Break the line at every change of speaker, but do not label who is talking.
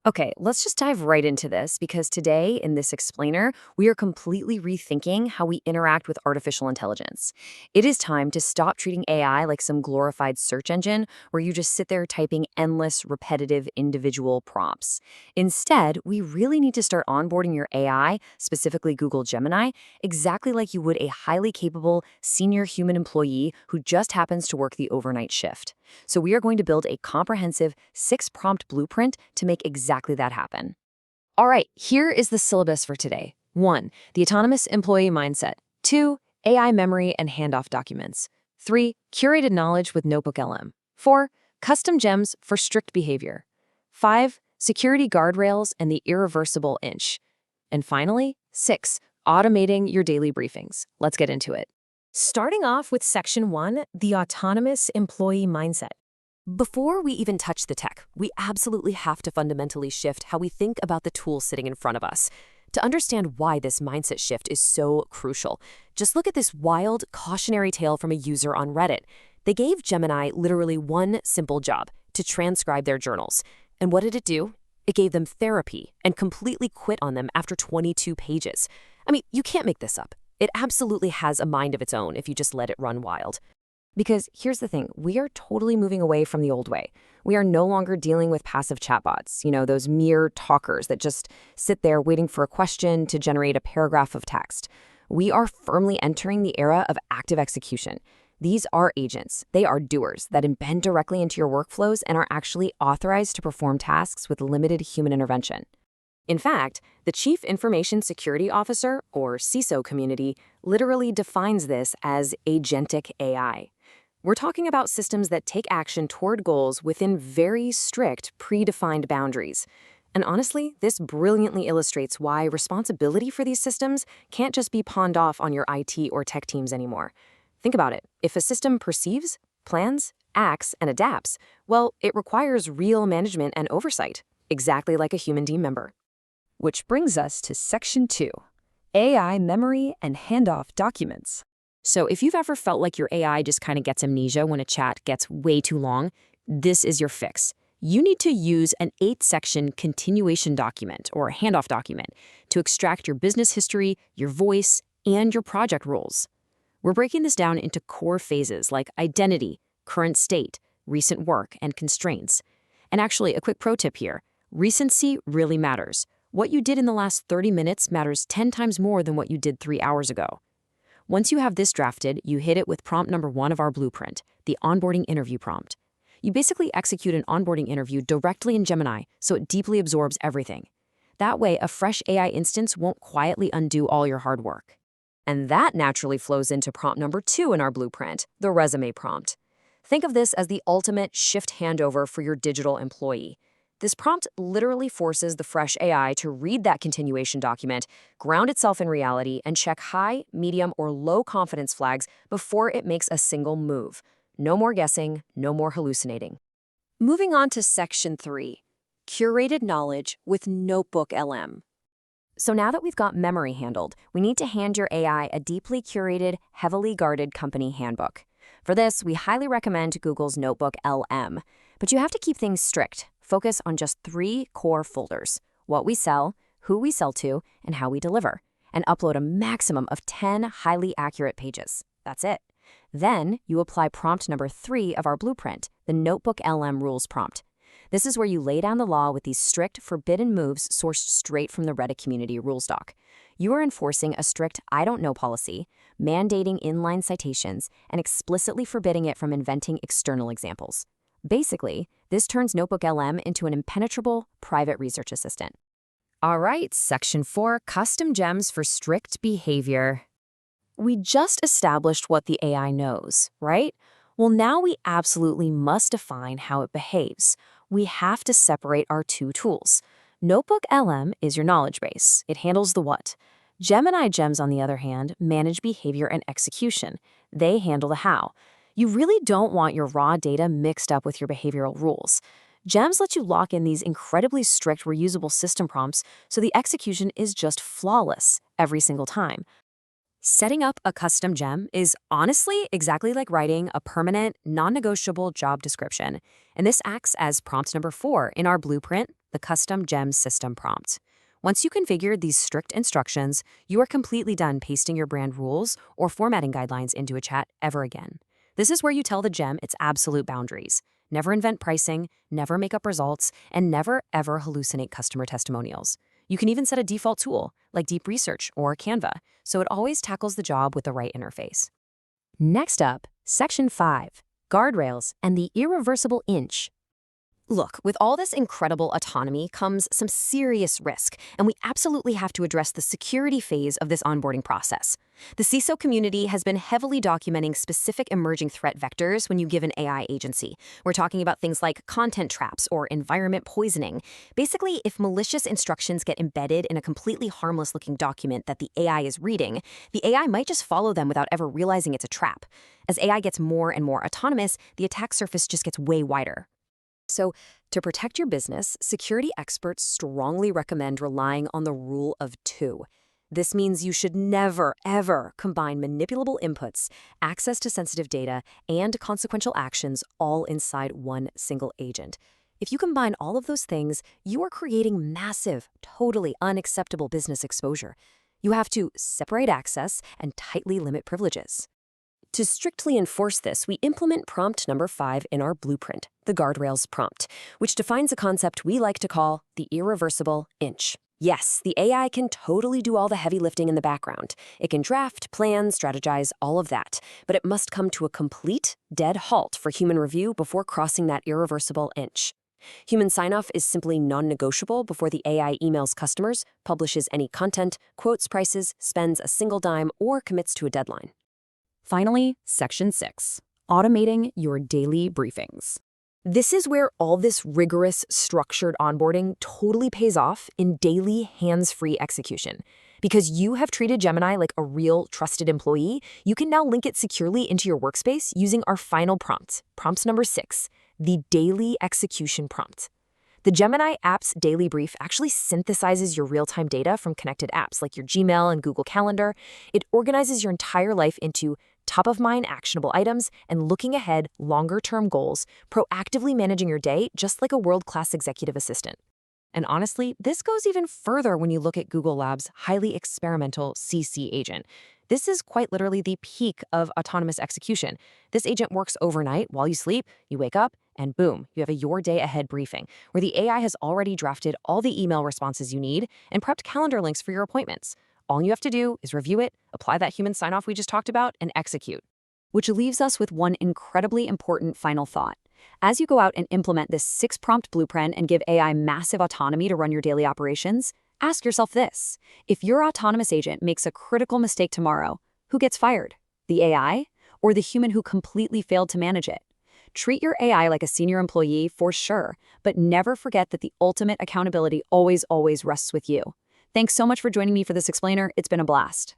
Okay, let's just dive right into this because today, in this explainer, we are completely rethinking how we interact with artificial intelligence. It is time to stop treating AI like some glorified search engine where you just sit there typing endless, repetitive, individual prompts. Instead, we really need to start onboarding your AI, specifically Google Gemini, exactly like you would a highly capable senior human employee who just happens to work the overnight shift. So we are going to build a comprehensive 6-prompt blueprint to make exactly that happen. All right, here is the syllabus for today. 1. The autonomous employee mindset. 2. AI memory and handoff documents. 3. Curated knowledge with Notebook LM. 4. Custom gems for strict behavior. 5. Security guardrails and the irreversible inch. And finally, 6. Automating your daily briefings. Let's get into it. Starting off with Section 1, the autonomous employee mindset. Before we even touch the tech, we absolutely have to fundamentally shift how we think about the tool sitting in front of us. To understand why this mindset shift is so crucial, just look at this wild, cautionary tale from a user on Reddit. They gave Gemini literally one simple job, to transcribe their journals. And what did it do? It gave them therapy and completely quit on them after 22 pages. I mean, you can't make this up. It absolutely has a mind of its own if you just let it run wild. Because here's the thing, we are totally moving away from the old way. We are no longer dealing with passive chatbots, those mere talkers that just sit there waiting for a question to generate a paragraph of text. We are firmly entering the era of active execution. These are agents. They are doers that embed directly into your workflows and are actually authorized to perform tasks with limited human intervention. In fact, the Chief Information Security Officer, or CISO community, literally defines this as agentic AI. We're talking about systems that take action toward goals within very strict, predefined boundaries. And honestly, this brilliantly illustrates why responsibility for these systems can't just be pawned off on your IT or tech teams anymore. Think about it. If a system perceives, plans, acts, and adapts, well, it requires real management and oversight, exactly like a human team member. Which brings us to Section 2, AI memory and handoff documents. So if you've ever felt like your AI just kind of gets amnesia when a chat gets way too long, this is your fix. You need to use an 8-section continuation document or handoff document to extract your business history, your voice, and your project rules. We're breaking this down into core phases like identity, current state, recent work, and constraints. And actually, a quick pro tip here, recency really matters. What you did in the last 30 minutes matters 10 times more than what you did 3 hours ago. Once you have this drafted, you hit it with prompt number 1 of our blueprint, the onboarding interview prompt. You basically execute an onboarding interview directly in Gemini, so it deeply absorbs everything. That way, a fresh AI instance won't quietly undo all your hard work. And that naturally flows into prompt number 2 in our blueprint, the resume prompt. Think of this as the ultimate shift handover for your digital employee. This prompt literally forces the fresh AI to read that continuation document, ground itself in reality, and check high, medium, or low confidence flags before it makes a single move. No more guessing, no more hallucinating. Moving on to Section 3, Curated Knowledge with Notebook LM. So now that we've got memory handled, we need to hand your AI a deeply curated, heavily guarded company handbook. For this, we highly recommend Google's Notebook LM, but you have to keep things strict. Focus on just 3 core folders: what we sell, who we sell to, and how we deliver, and upload a maximum of 10 highly accurate pages. That's it. Then you apply prompt number 3 of our blueprint, the Notebook LM rules prompt. This is where you lay down the law with these strict, forbidden moves sourced straight from the Reddit community rules doc. You are enforcing a strict I don't know policy, mandating inline citations, and explicitly forbidding it from inventing external examples. Basically, this turns Notebook LM into an impenetrable private research assistant. All right, Section 4, Custom Gems for Strict Behavior. We just established what the AI knows, right? Well, now we absolutely must define how it behaves. We have to separate our 2 tools. Notebook LM is your knowledge base. It handles the what. Gemini Gems, on the other hand, manage behavior and execution. They handle the how. You really don't want your raw data mixed up with your behavioral rules. Gems let you lock in these incredibly strict reusable system prompts so the execution is just flawless every single time. Setting up a custom gem is honestly exactly like writing a permanent, non-negotiable job description. And this acts as prompt number 4 in our blueprint, the custom Gem system prompt. Once you configure these strict instructions, you are completely done pasting your brand rules or formatting guidelines into a chat ever again. This is where you tell the Gem its absolute boundaries. Never invent pricing, never make up results, and never ever hallucinate customer testimonials. You can even set a default tool, like Deep Research or Canva, so it always tackles the job with the right interface. Next up, Section 5, Guardrails and the Irreversible Inch. Look, with all this incredible autonomy comes some serious risk, and we absolutely have to address the security phase of this onboarding process. The CISO community has been heavily documenting specific emerging threat vectors when you give an AI agency. We're talking about things like content traps or environment poisoning. Basically, if malicious instructions get embedded in a completely harmless-looking document that the AI is reading, the AI might just follow them without ever realizing it's a trap. As AI gets more and more autonomous, the attack surface just gets way wider. So, to protect your business, security experts strongly recommend relying on the rule of two. This means you should never, ever combine manipulable inputs, access to sensitive data, and consequential actions all inside one single agent. If you combine all of those things, you are creating massive, totally unacceptable business exposure. You have to separate access and tightly limit privileges. To strictly enforce this, we implement prompt number 5 in our blueprint, the Guardrails prompt, which defines a concept we like to call the irreversible inch. Yes, the AI can totally do all the heavy lifting in the background. It can draft, plan, strategize, all of that. But it must come to a complete, dead halt for human review before crossing that irreversible inch. Human sign-off is simply non-negotiable before the AI emails customers, publishes any content, quotes prices, spends a single dime, or commits to a deadline. Finally, Section 6, automating your daily briefings. This is where all this rigorous, structured onboarding totally pays off in daily, hands-free execution. Because you have treated Gemini like a real, trusted employee, you can now link it securely into your workspace using our final prompt, prompt number 6, the daily execution prompt. The Gemini app's daily brief actually synthesizes your real-time data from connected apps like your Gmail and Google Calendar. It organizes your entire life into top-of-mind actionable items and looking ahead longer-term goals, proactively managing your day just like a world-class executive assistant. And honestly, this goes even further when you look at Google Labs' highly experimental CC agent. This is quite literally the peak of autonomous execution. This agent works overnight while you sleep, you wake up, and boom, you have a your day ahead briefing, where the AI has already drafted all the email responses you need and prepped calendar links for your appointments. All you have to do is review it, apply that human sign-off we just talked about, and execute. Which leaves us with one incredibly important final thought. As you go out and implement this 6-prompt blueprint and give AI massive autonomy to run your daily operations, ask yourself this. If your autonomous agent makes a critical mistake tomorrow, who gets fired? The AI or the human who completely failed to manage it? Treat your AI like a senior employee for sure, but never forget that the ultimate accountability always rests with you. Thanks so much for joining me for this explainer. It's been a blast.